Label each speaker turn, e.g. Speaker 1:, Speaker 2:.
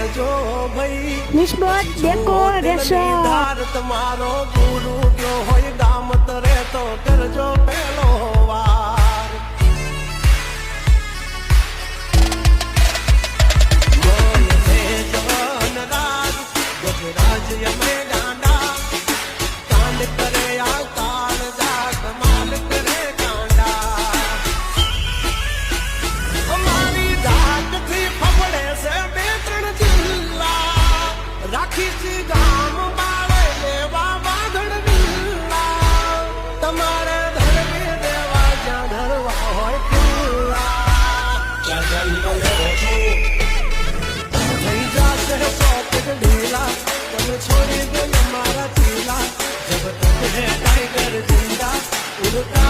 Speaker 1: કરજો ભાઈ
Speaker 2: નિસ્બત ડેકોરેશન
Speaker 1: ધાર તમારો ગુરુ ગયો હોય ગામ તરે તો કરજો પેલો વાર ગજરાજ યમે ગાંડા કાંડ કરે આ કાળ જા કમાલ કરે ગાંડા અમારી ધાકથી ફફડે છે બે ત્રણ જિલ્લા રાખી છી ગામ બાળે લેવા વાઘડ વિલ્લા તમારે ધરવી દેવા જ્યાં ધરવા હોય ખુલ્લા થઈ જાશે પોકેટ ઢીલા તમે છોડી દો મારા ચીલા જબ તક હે ટાઈગર જિંદા ઉડતા